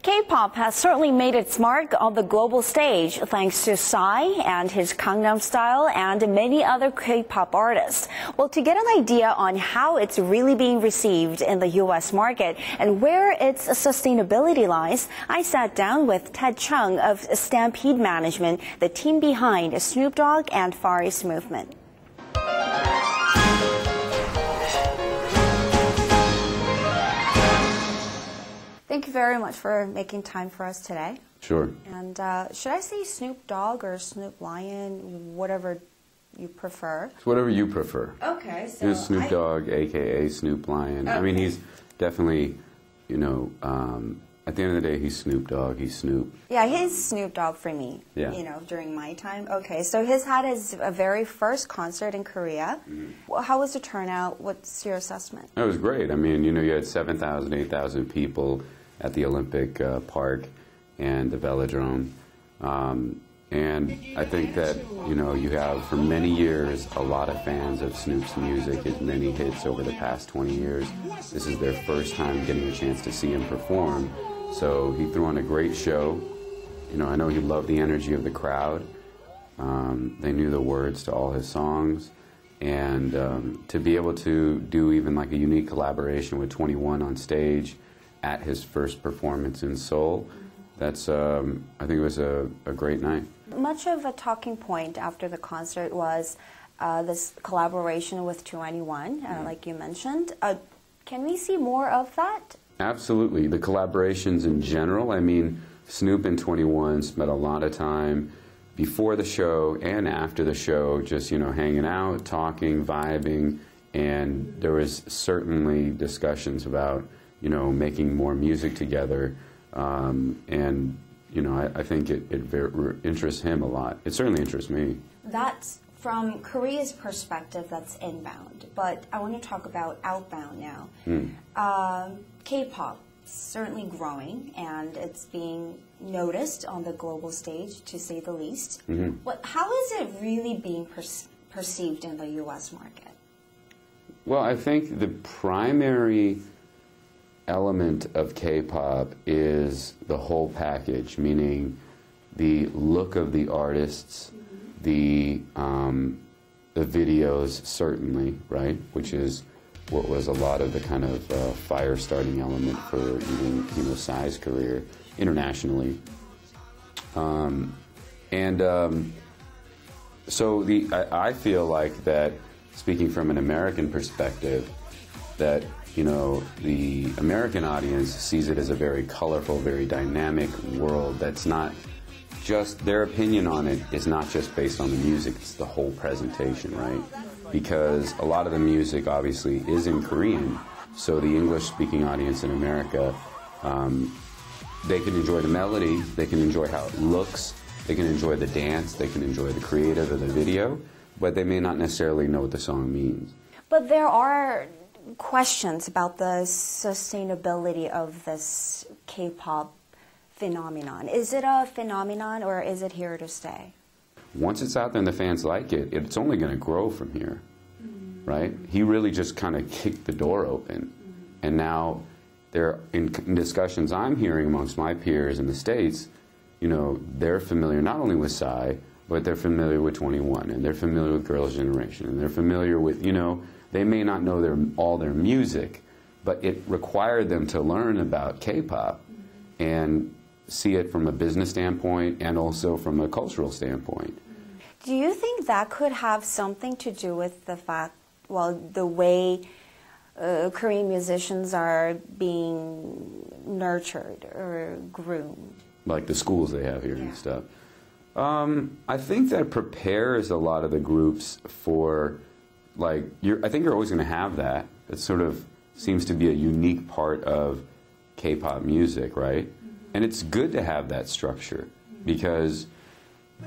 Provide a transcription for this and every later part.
K-pop has certainly made its mark on the global stage thanks to Psy and his Gangnam Style and many other K-pop artists. Well, to get an idea on how it's really being received in the U.S. market and where its sustainability lies, I sat down with Ted Chung of Stampede Management, the team behind Snoop Dogg and Far East Movement. Thank you very much for making time for us today. Sure. And should I say Snoop Dogg or Snoop Lion, whatever you prefer? It's whatever you prefer. Okay, so He's Snoop Dogg, a.k.a. Snoop Lion. Okay. I mean, he's definitely, you know, at the end of the day, he's Snoop Dogg. He's Snoop. Yeah, he's Snoop Dogg for me, you know, during my time. Okay, so he's had his very first concert in Korea. Well, how was the turnout? What's your assessment? It was great. I mean, you know, you had 7,000, 8,000 people at the Olympic Park and the Velodrome. And I think that, you know, you have for many years a lot of fans of Snoop's music, his many hits over the past 20 years. This is their first time getting a chance to see him perform. So he threw on a great show. You know, I know he loved the energy of the crowd. They knew the words to all his songs. And to be able to do even like a unique collaboration with 21 on stage at his first performance in Seoul, that's, I think it was a great night. Much of a talking point after the concert was this collaboration with 21, like you mentioned. Can we see more of that? Absolutely. The collaborations in general, I mean, Snoop and 21 spent a lot of time before the show and after the show just, you know, hanging out, talking, vibing, and there was certainly discussions about, you know, making more music together, and, you know, I think it interests him a lot. It certainly interests me. That's from Korea's perspective, that's inbound, but I want to talk about outbound now. K-pop is certainly growing, and it's being noticed on the global stage, to say the least. How is it really being perceived in the U.S. market? Well, I think the primary element of K-pop is the whole package, meaning the look of the artists, the videos certainly, right, which is what was a lot of the kind of fire-starting element for even, you know, Psy's career internationally. So I feel like that, speaking from an American perspective, that, you know, the American audience sees it as a very colorful, very dynamic world that's not just, their opinion on it is not just based on the music, it's the whole presentation, right? Because a lot of the music obviously is in Korean, so the English-speaking audience in America, they can enjoy the melody, they can enjoy how it looks, they can enjoy the dance, they can enjoy the creative of the video, but they may not necessarily know what the song means. But there are questions about the sustainability of this K-pop phenomenon. Is it a phenomenon or is it here to stay? Once it's out there and the fans like it, it's only going to grow from here, right? He really just kind of kicked the door open. And now, in discussions I'm hearing amongst my peers in the States, you know, they're familiar not only with Psy, but they're familiar with 21, and they're familiar with Girls' Generation, and they're familiar with, you know, they may not know all their music, but it required them to learn about K-pop and see it from a business standpoint and also from a cultural standpoint. Do you think that could have something to do with the fact, well, the way Korean musicians are being nurtured or groomed? Like the schools they have here and stuff. I think that prepares a lot of the groups for, like, I think you're always going to have that. It sort of seems to be a unique part of K-pop music, right? And it's good to have that structure because,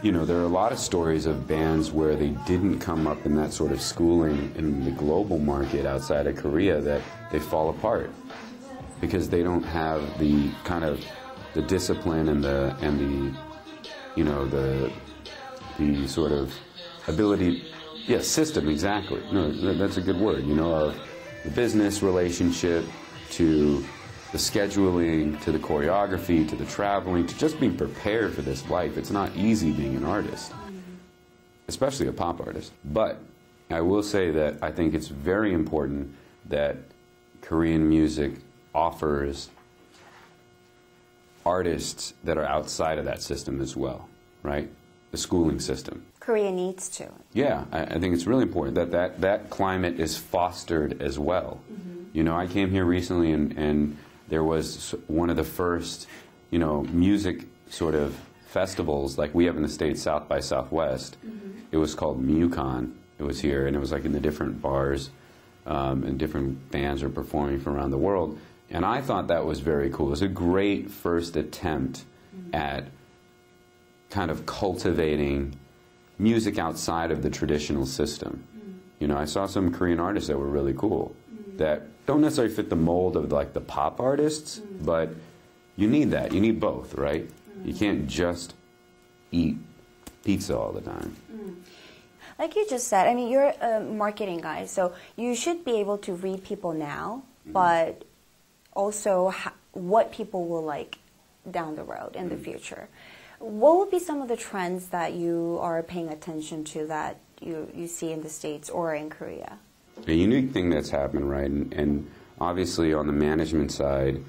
you know, there are a lot of stories of bands where they didn't come up in that sort of schooling in the global market outside of Korea, that they fall apart because they don't have the kind of the discipline and the you know, the sort of ability, system, exactly. No, that's a good word, you know, of the business relationship to the scheduling, to the choreography, to the traveling, to just being prepared for this life. It's not easy being an artist, especially a pop artist. But I will say that I think it's very important that Korean music offers artists that are outside of that system as well, right? The schooling system. Korea needs to. Yeah, I think it's really important that that climate is fostered as well. You know, I came here recently and there was one of the first, you know, music sort of festivals like we have in the States, South by Southwest. It was called MUCON. It was here, and it was like in the different bars, and different bands are performing from around the world. And I thought that was very cool. It was a great first attempt at kind of cultivating music outside of the traditional system. You know, I saw some Korean artists that were really cool that don't necessarily fit the mold of like the pop artists, but you need that. You need both, right? You can't just eat pizza all the time. Like you just said, I mean, you're a marketing guy, so you should be able to read people now, but also what people will like down the road in the future. What would be some of the trends that you are paying attention to that you see in the States or in Korea? A unique thing that's happened, right, and obviously on the management side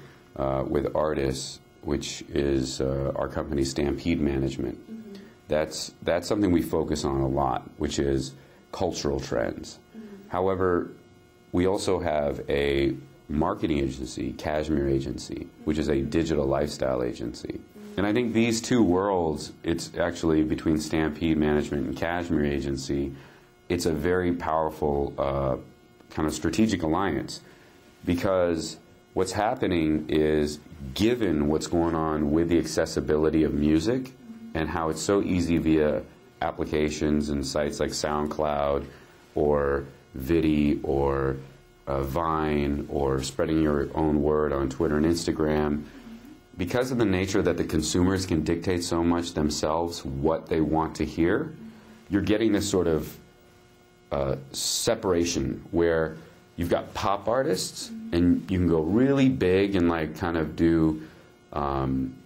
with artists, which is our company Stampede Management, that's something we focus on a lot, which is cultural trends. However, we also have a marketing agency, Cashmere Agency, which is a digital lifestyle agency. And I think these two worlds, it's actually between Stampede Management and Cashmere Agency, it's a very powerful kind of strategic alliance, because what's happening is, given what's going on with the accessibility of music and how it's so easy via applications and sites like SoundCloud or Vidi or Vine or spreading your own word on Twitter and Instagram, because of the nature that the consumers can dictate so much themselves what they want to hear, you're getting this sort of separation where you've got pop artists and you can go really big and like kind of do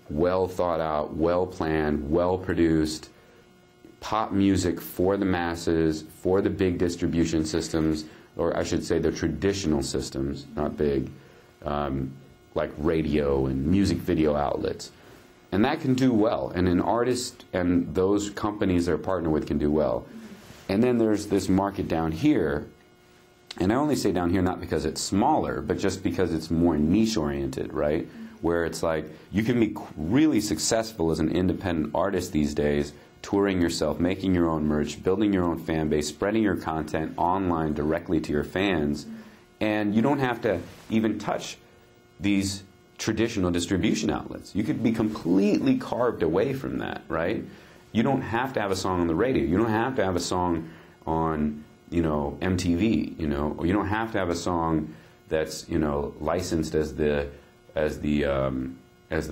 well thought out, well planned, well produced pop music for the masses, for the big distribution systems, or I should say the traditional systems, not big, like radio and music video outlets. And that can do well, and an artist and those companies they're partnered with can do well. And then there's this market down here, and I only say down here not because it's smaller, but just because it's more niche-oriented, right? Where it's like, you can be really successful as an independent artist these days, touring yourself, making your own merch, building your own fan base, spreading your content online directly to your fans, and you don't have to even touch these traditional distribution outlets. You could be completely carved away from that, right? You don't have to have a song on the radio. You don't have to have a song on, you know, MTV, you know, or you don't have to have a song that's, you know, licensed as the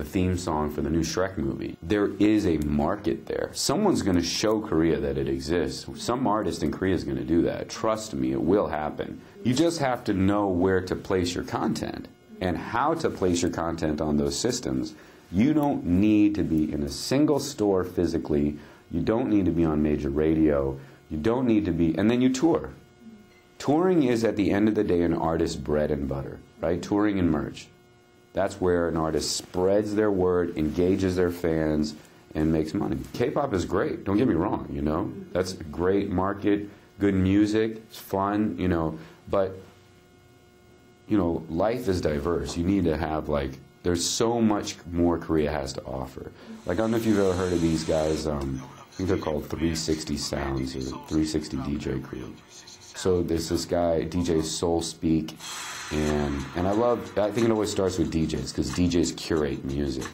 theme song for the new Shrek movie. There is a market there. Someone's going to show Korea that it exists. Some artist in Korea is going to do that. Trust me, it will happen. You just have to know where to place your content and how to place your content on those systems. You don't need to be in a single store physically. You don't need to be on major radio. You don't need to be, and then you tour. Touring is, at the end of the day, an artist's bread and butter, right? Touring and merch. That's where an artist spreads their word, engages their fans, and makes money. K-pop is great, don't get me wrong, you know? That's a great market, good music, it's fun, you know, but, you know, life is diverse. You need to have, like, there's so much more Korea has to offer. Like, I don't know if you've ever heard of these guys, I think they're called 360 Sounds or 360 DJ Crew. So there's this guy, DJ Soul Speak, and I think it always starts with DJs, because DJs curate music.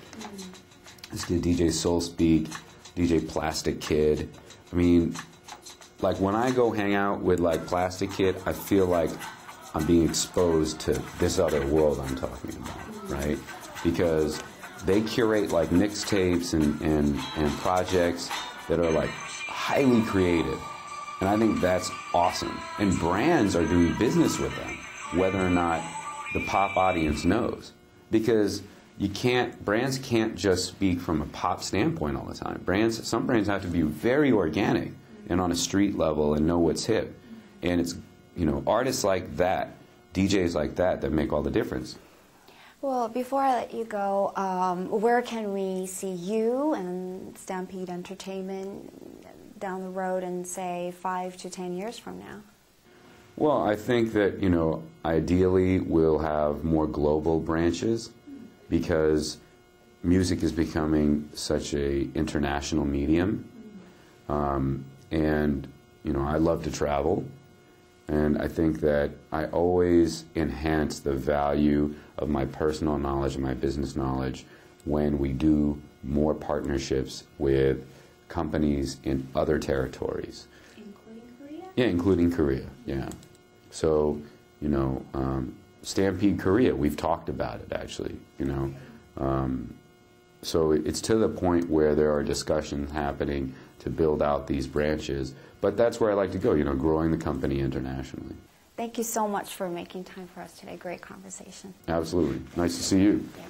This kid, DJ Soul Speak, DJ Plastic Kid. I mean, like, when I go hang out with, like, Plastic Kid, I feel like I'm being exposed to this other world I'm talking about, right? Because they curate, like, mixtapes and projects that are, like, highly creative. And I think that's awesome. And brands are doing business with them, whether or not the pop audience knows. because brands can't just speak from a pop standpoint all the time. Some brands have to be very organic and on a street level and know what's hip. And it's, artists like that, DJs like that make all the difference. Well, before I let you go, where can we see you and Stampede Entertainment down the road in, say, 5 to 10 years from now? Well, I think that, ideally we'll have more global branches because music is becoming such an international medium. And, I love to travel. And I think that I always enhance the value of my personal knowledge and my business knowledge when we do more partnerships with companies in other territories. Including Korea? Yeah, including Korea, yeah. So, Stampede Korea, we've talked about it actually, So it's to the point where there are discussions happening to build out these branches. But that's where I like to go, growing the company internationally. Thank you so much for making time for us today. Great conversation. Absolutely. Nice to see you. Yeah.